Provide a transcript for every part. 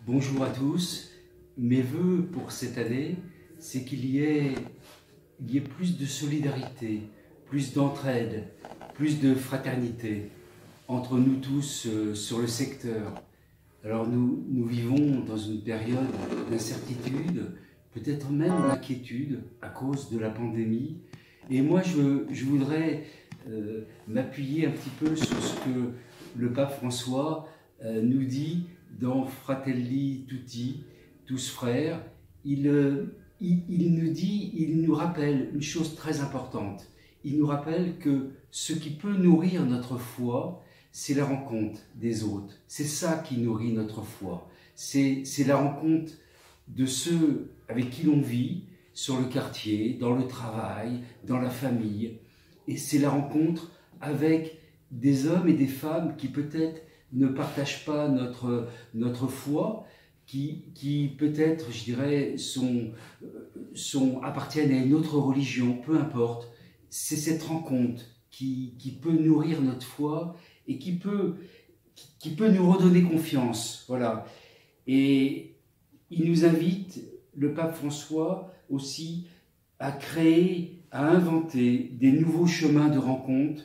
Bonjour à tous. Mes vœux pour cette année, c'est qu'il y ait plus de solidarité, plus d'entraide, plus de fraternité entre nous tous sur le secteur. Alors nous vivons dans une période d'incertitude, peut-être même d'inquiétude à cause de la pandémie. Et moi, je voudrais m'appuyer un petit peu sur ce que le pape François nous dit dans Fratelli Tutti, tous frères. Il nous rappelle une chose très importante. Il nous rappelle que ce qui peut nourrir notre foi, c'est la rencontre des autres. C'est ça qui nourrit notre foi. C'est la rencontre de ceux avec qui l'on vit, sur le quartier, dans le travail, dans la famille. Et c'est la rencontre avec des hommes et des femmes qui peut-être ne partagent pas notre foi, qui peut-être, je dirais, appartiennent à une autre religion, peu importe. C'est cette rencontre qui peut nourrir notre foi et qui peut nous redonner confiance. Voilà. Et il nous invite, le pape François, aussi à créer, à inventer des nouveaux chemins de rencontre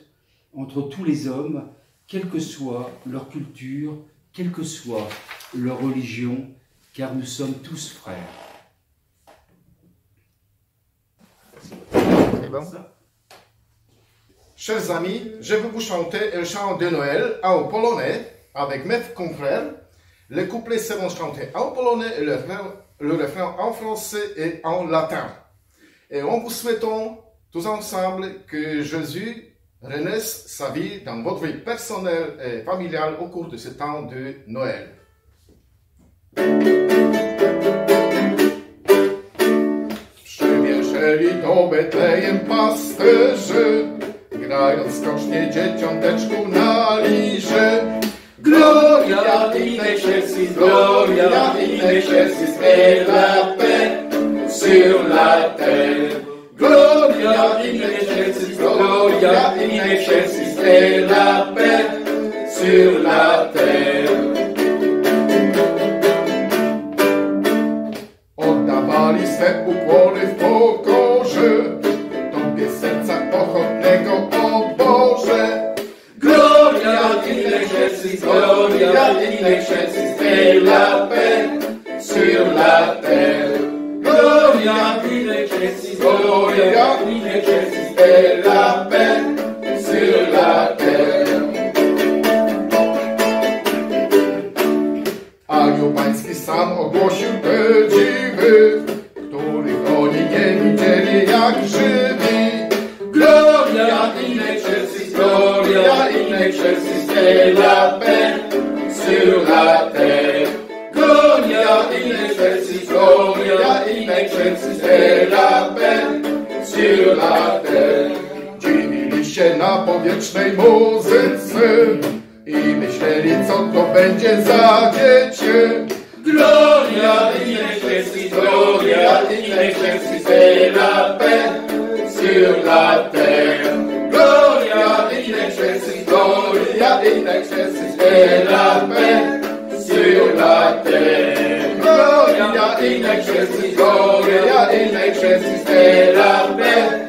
entre tous les hommes, quelle que soit leur culture, quelle que soit leur religion, car nous sommes tous frères. C'est bon. Chers amis, je vais vous chanter un chant de Noël en polonais avec mes confrères. Les couplets seront chantés en polonais et le refrain en français et en latin. Et en vous souhaitant tous ensemble que Jésus renaisse sa vie dans votre vie personnelle et familiale au cours de ce temps de Noël. Przymierzyli do Betlejem pasterze, grając skocznie dzieciąteczku na liże. Gloria in excelsis, gloria in excelsis, et la paix sur la terre. Gloria in excelsis, gloria in excelsis, et la paix sur la terre. Oddawali swe ukłony w pokorze, Tobie serca pochodnego, o Boże. Gloria in excelsis, gloria in excelsis, et la paix sur la terre. Gloria in excelsis, gloria in excelsis, et la paix sur la terre. Anioł Pański sam ogłosił te dziwy, których oni nie widzieli jak żywi. Gloria in excelsis, gloria in excelsis, et la paix sur la terre. Gloria in excelsis, gloria in excelsis, et la paix sur la terre. Dziwili się na powietrznej muzyce i myśleli, co to będzie za dziecię. Gloria in excelsis, gloria in excelsis, et la paix sur la terre. Gloria in excelsis, gloria in excelsis, et la paix sur la terre. Gloria in excelsis, gloria in excelsis, et la paix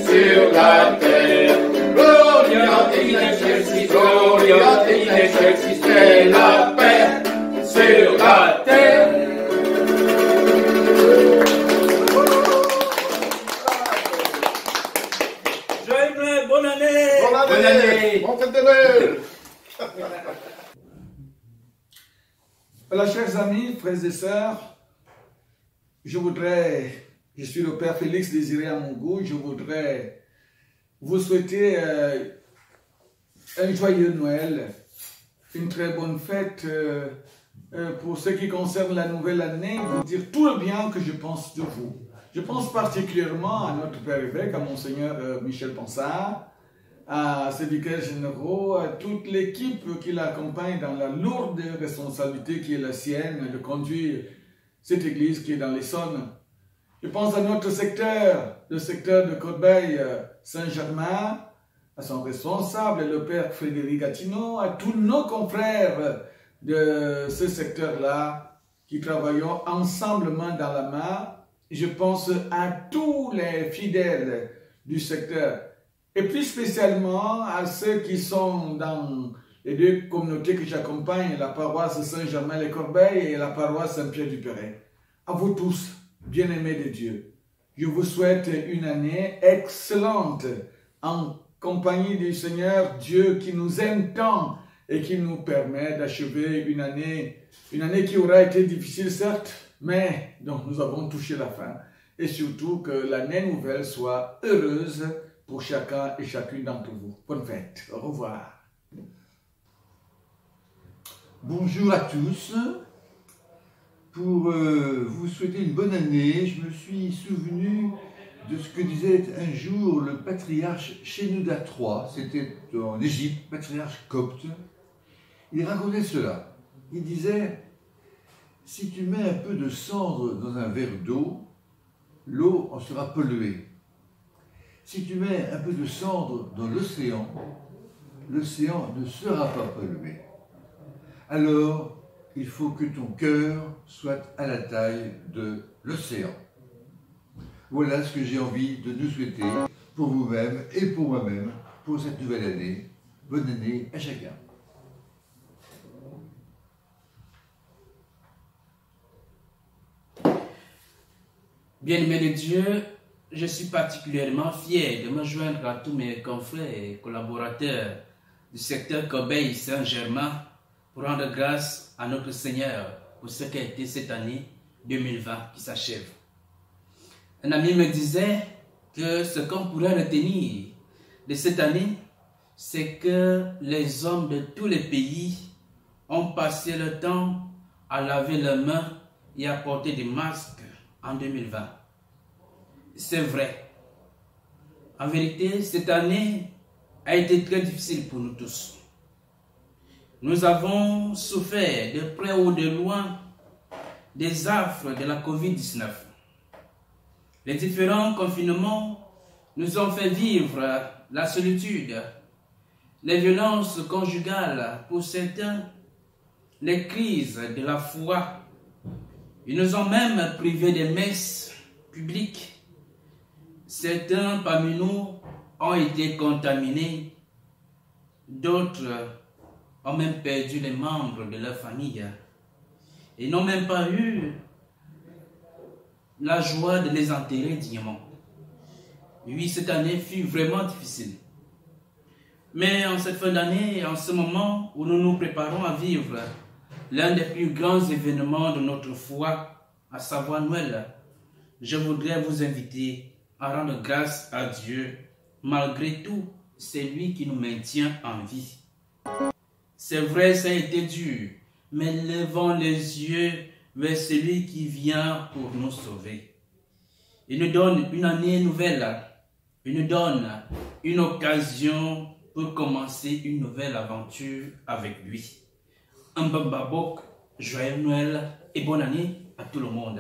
sur la terre. Gloria in excelsis, gloria in excelsis, et la paix sur la terre. Joyeux Noël, bonne année! Bonne année! Bon fête de Noël! Voilà, chers amis, frères et sœurs, je suis le Père Félix Désiré Amongo, je voudrais vous souhaiter un joyeux Noël, une très bonne fête. Pour ce qui concerne la nouvelle année, vous dire tout le bien que je pense de vous. Je pense particulièrement à notre Père évêque, à Monseigneur Michel Pansard, à ses vicaires généraux, à toute l'équipe qui l'accompagne dans la lourde responsabilité qui est la sienne de conduire cette église qui est dans l'Essonne. Je pense à notre secteur, le secteur de Corbeil-Saint-Germain, à son responsable, le père Frédéric Gatineau, à tous nos confrères de ce secteur-là qui travaillons ensemble main dans la main. Je pense à tous les fidèles du secteur et plus spécialement à ceux qui sont dans les deux communautés que j'accompagne, la paroisse Saint-Germain-les-Corbeilles et la paroisse Saint-Pierre-du-Perret. À vous tous, bien-aimés de Dieu, je vous souhaite une année excellente en compagnie du Seigneur Dieu qui nous aime tant et qui nous permet d'achever une année qui aura été difficile certes, mais dont nous avons touché la fin. Et surtout que l'année nouvelle soit heureuse pour chacun et chacune d'entre vous. Bonne fête. Au revoir. Bonjour à tous. Pour vous souhaiter une bonne année, je me suis souvenu de ce que disait un jour le patriarche Shenouda III, c'était en Égypte, patriarche copte. Il racontait cela. Il disait, si tu mets un peu de cendre dans un verre d'eau, l'eau en sera polluée. Si tu mets un peu de cendre dans l'océan, l'océan ne sera pas pollué. Alors, il faut que ton cœur soit à la taille de l'océan. Voilà ce que j'ai envie de nous souhaiter pour vous-même et pour moi-même pour cette nouvelle année. Bonne année à chacun. Bien-aimé de Dieu, je suis particulièrement fier de me joindre à tous mes confrères et collaborateurs du secteur Corbeil-Saint-Germain pour rendre grâce à notre Seigneur pour ce qu'a été cette année 2020 qui s'achève. Un ami me disait que ce qu'on pourrait retenir de cette année, c'est que les hommes de tous les pays ont passé le temps à laver leurs mains et à porter des masques en 2020. C'est vrai. En vérité, cette année a été très difficile pour nous tous. Nous avons souffert de près ou de loin des affres de la COVID-19. Les différents confinements nous ont fait vivre la solitude, les violences conjugales pour certains, les crises de la foi. Ils nous ont même privés des messes publiques. Certains parmi nous ont été contaminés, d'autres ont même perdu les membres de leur famille et n'ont même pas eu la joie de les enterrer dignement. Oui, cette année fut vraiment difficile. Mais en cette fin d'année, en ce moment où nous nous préparons à vivre l'un des plus grands événements de notre foi, à savoir Noël, je voudrais vous inviter à rendre grâce à Dieu. Malgré tout, c'est lui qui nous maintient en vie. C'est vrai, ça a été dur, mais levons les yeux vers celui qui vient pour nous sauver. Il nous donne une année nouvelle. Il nous donne une occasion pour commencer une nouvelle aventure avec lui. Un bon babok, joyeux Noël et bonne année à tout le monde.